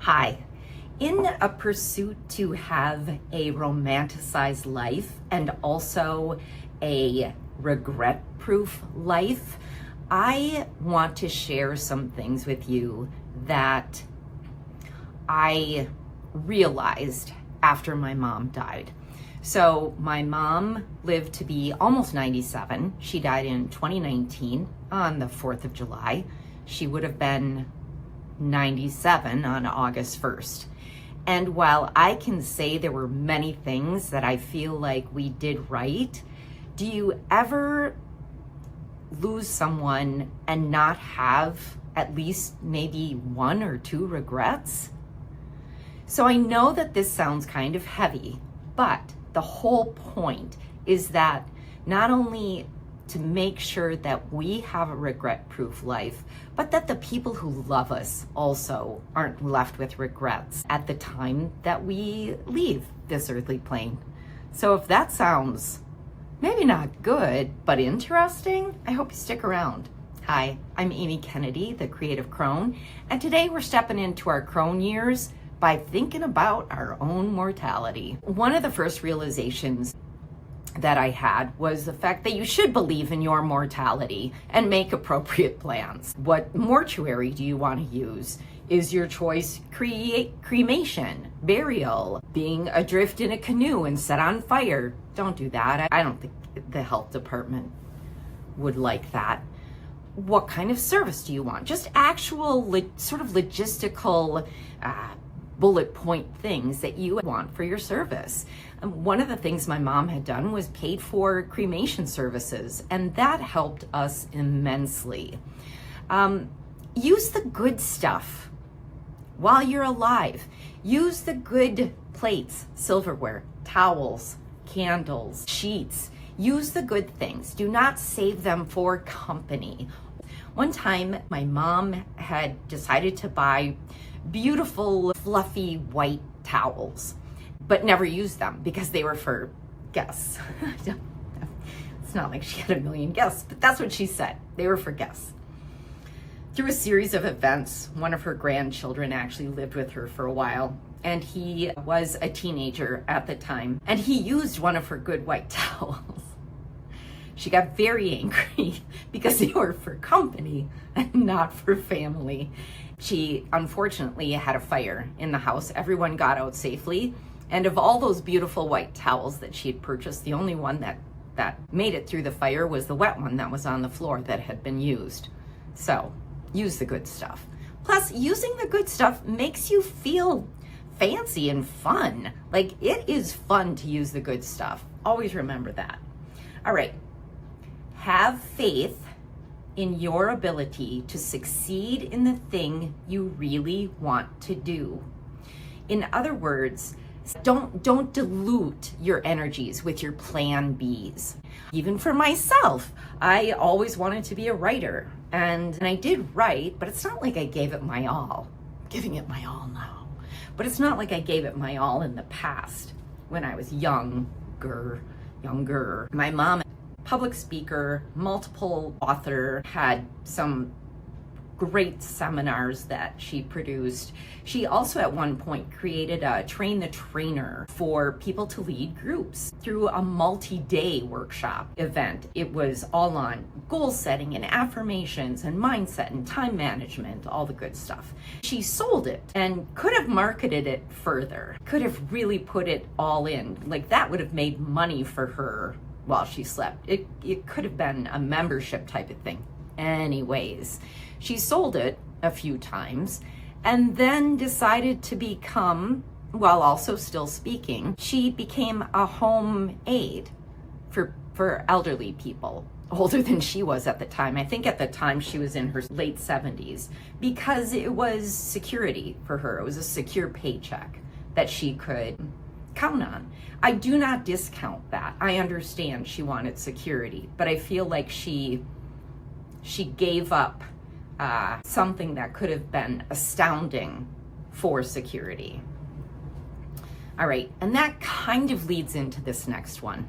Hi. In a pursuit to have a romanticized life and also a regret-proof life, I want to share some things with you that I realized after my mom died. So my mom lived to be almost 97. She died in 2019 on the 4th of July. She would have been 97 on August 1st. And while I can say there were many things that I feel like we did right, do you ever lose someone and not have at least maybe one or two regrets? So I know that this sounds kind of heavy, but the whole point is that not only to make sure that we have a regret-proof life, but that the people who love us also aren't left with regrets at the time that we leave this earthly plane. So if that sounds maybe not good, but interesting, I hope you stick around. Hi, I'm Amy Kennedy, the Creative Crone, and today we're stepping into our crone years by thinking about our own mortality. One of the first realizations that I had was the fact that you should believe in your mortality and make appropriate plans. What mortuary do you want to use? Is your choice cremation, burial, being adrift in a canoe and set on fire? Don't do that. I don't think the health department would like that. What kind of service do you want? Just actual sort of logistical bullet point things that you want for your service. One of the things my mom had done was paid for cremation services, and that helped us immensely. Use the good stuff while you're alive. Use the good plates, silverware, towels, candles, sheets. Use the good things. Do not save them for company. One time, my mom had decided to buy beautiful, fluffy white towels, but never used them because they were for guests. It's not like she had a million guests, but that's what she said. They were for guests. Through a series of events, one of her grandchildren actually lived with her for a while, and he was a teenager at the time, and he used one of her good white towels. She got very angry because they were for company and not for family. She unfortunately had a fire in the house. Everyone got out safely. And of all those beautiful white towels that she had purchased, the only one that made it through the fire was the wet one that was on the floor that had been used. So use the good stuff. Plus, using the good stuff makes you feel fancy and fun. Like, it is fun to use the good stuff. Always remember that. All right. Have faith in your ability to succeed in the thing you really want to do. In other words, don't dilute your energies with your plan Bs. Even for myself, I always wanted to be a writer, and I did write, but it's not like I gave it my all. I'm giving it my all now. But it's not like I gave it my all in the past when I was younger. My mom, public speaker, multiple author, had some great seminars that she produced. She also at one point created a train the trainer for people to lead groups through a multi-day workshop event. It was all on goal setting and affirmations and mindset and time management, all the good stuff. She sold it and could have marketed it further, could have really put it all in. Like, that would have made money for her while she slept. It could have been a membership type of thing. Anyways, she sold it a few times and then decided to become, while also still speaking, she became a home aide for elderly people older than she was at the time. I think at the time she was in her late 70s, because it was security for her. It was a secure paycheck that she could count on. I do not discount that. I understand she wanted security, but I feel like she gave up something that could have been astounding for security. All right, and that kind of leads into this next one.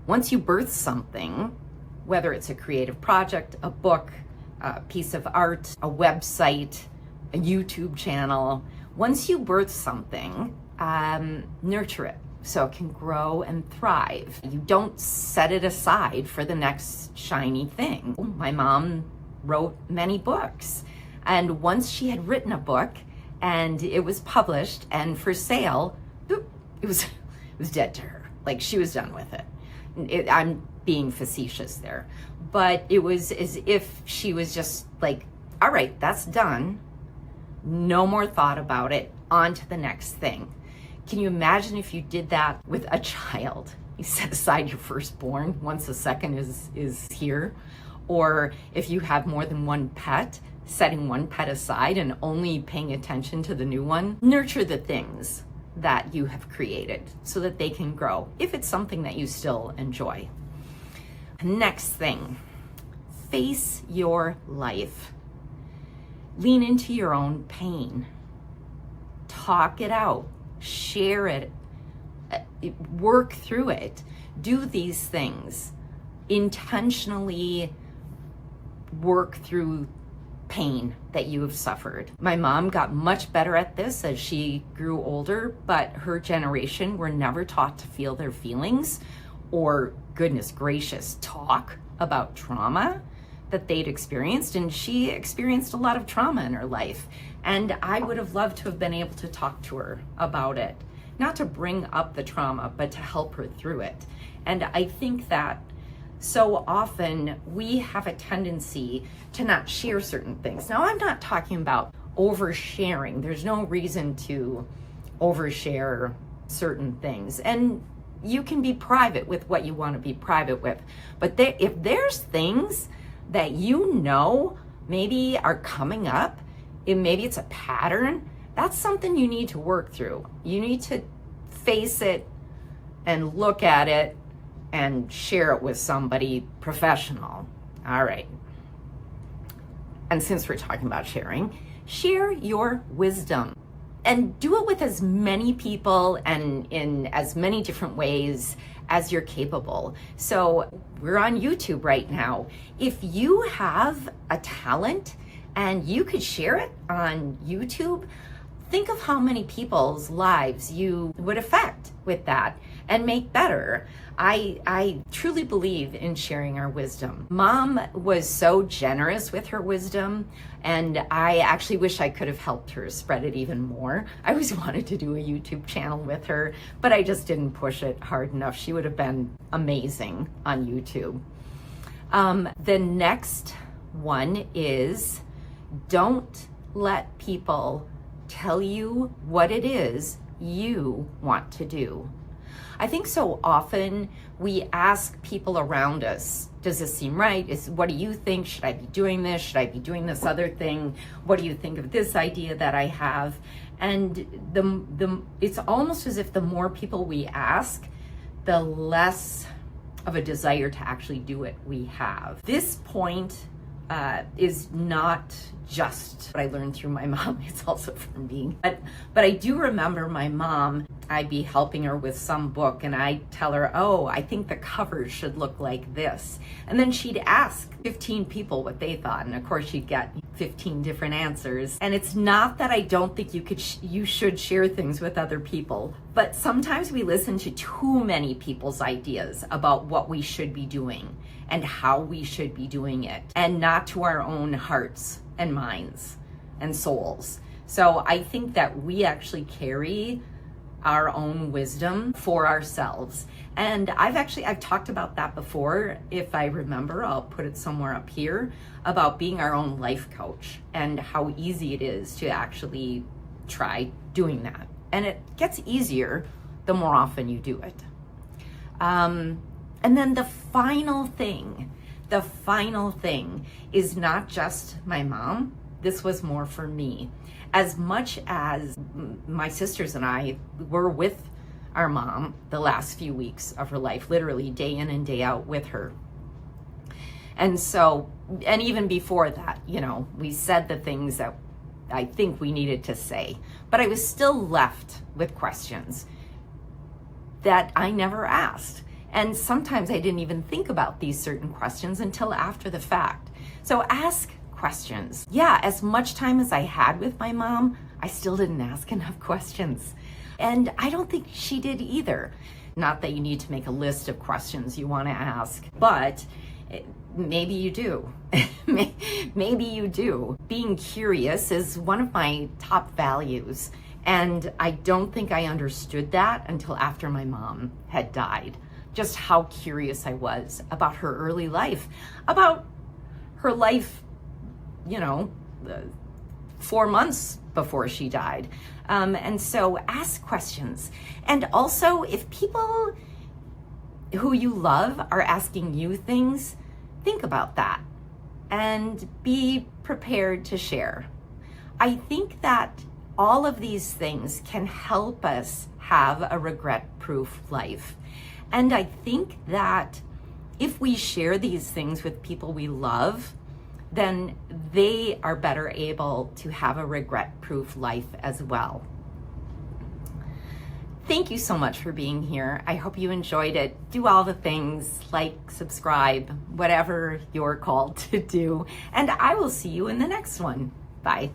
Once you birth something, whether it's a creative project, a book, a piece of art, a website, a YouTube channel. Once you birth something, nurture it so it can grow and thrive. You don't set it aside for the next shiny thing. My mom wrote many books, and once she had written a book and it was published and for sale, it was dead to her. Like, she was done with it. I'm being facetious there, but it was as if she was just like, all right, that's done. No more thought about it. On to the next thing. Can you imagine if you did that with a child? You set aside your firstborn once the second is here. Or if you have more than one pet, setting one pet aside and only paying attention to the new one. Nurture the things that you have created so that they can grow, if it's something that you still enjoy. Next thing, face your life. Lean into your own pain. Talk it out. Share it. Work through it. Do these things. Intentionally work through pain that you have suffered. My mom got much better at this as she grew older, but her generation were never taught to feel their feelings or, goodness gracious, talk about trauma that they'd experienced. And she experienced a lot of trauma in her life. And I would have loved to have been able to talk to her about it, not to bring up the trauma, but to help her through it. And I think that so often we have a tendency to not share certain things. Now, I'm not talking about oversharing. There's no reason to overshare certain things. And you can be private with what you want to be private with. But if there's things that you know maybe are coming up, maybe it's a pattern, that's something you need to work through. You need to face it and look at it and share it with somebody professional. All right. And since we're talking about sharing, share your wisdom and do it with as many people and in as many different ways as you're capable. So we're on YouTube right now. If you have a talent and you could share it on YouTube, think of how many people's lives you would affect with that and make better. I truly believe in sharing our wisdom. Mom was so generous with her wisdom, and I actually wish I could have helped her spread it even more. I always wanted to do a YouTube channel with her, but I just didn't push it hard enough. She would have been amazing on YouTube. The next one is, don't let people tell you what it is you want to do. I think so often we ask people around us, does this seem right? What do you think? Should I be doing this? Should I be doing this other thing? What do you think of this idea that I have? And it's almost as if the more people we ask, the less of a desire to actually do it we have. This point is not just what I learned through my mom, it's also from me. But I do remember my mom, I'd be helping her with some book and I'd tell her, oh, I think the cover should look like this. And then she'd ask 15 people what they thought. And of course she'd get 15 different answers. And it's not that I don't think you should share things with other people, but sometimes we listen to too many people's ideas about what we should be doing and how we should be doing it, and not to our own hearts and minds and souls. So I think that we actually carry our own wisdom for ourselves. And I've talked about that before. If I remember, I'll put it somewhere up here, about being our own life coach and how easy it is to actually try doing that. And it gets easier the more often you do it. And then the final thing is not just my mom. This was more for me. As much as my sisters and I were with our mom the last few weeks of her life, literally day in and day out with her. And so, and even before that, we said the things that I think we needed to say, but I was still left with questions that I never asked. And sometimes I didn't even think about these certain questions until after the fact. So ask questions. Yeah, as much time as I had with my mom, I still didn't ask enough questions. And I don't think she did either. Not that you need to make a list of questions you want to ask, but maybe you do. Maybe you do. Being curious is one of my top values, and I don't think I understood that until after my mom had died. Just how curious I was about her early life, about her life, 4 months before she died. And so ask questions. And also, if people who you love are asking you things, think about that and be prepared to share. I think that all of these things can help us have a regret-proof life. And I think that if we share these things with people we love, then they are better able to have a regret-proof life as well. Thank you so much for being here. I hope you enjoyed it. Do all the things, like, subscribe, whatever you're called to do. And I will see you in the next one. Bye.